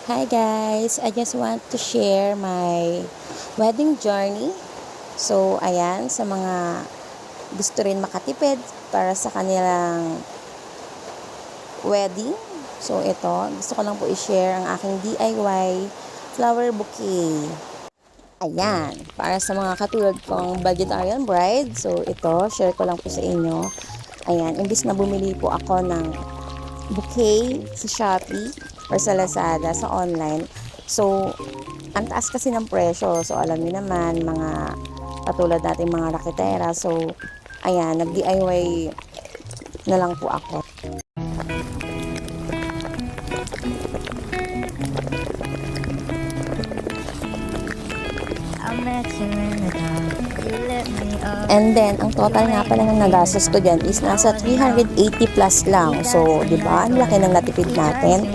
Hi guys, I just want to share my wedding journey. So, ayan, sa mga gusto rin makatipid para sa kanilang wedding. So, ito, gusto ko lang po i-share ang aking DIY flower bouquet. Ayan, para sa mga katulad kong vegetarian bride. So, ito, share ko lang po sa inyo. Ayan, imbis na bumili po ako ng bouquet sa Shopee or sa Lazada, sa online. So, ang taas kasi ng presyo. So, alam niyo naman, mga katulad nating mga raketera. So, ayan, nag-DIY na lang po ako. And then, ang total nga pala ng nagastos ko dyan is nasa 380 plus lang. So, di ba? Ang laki ng natipid natin.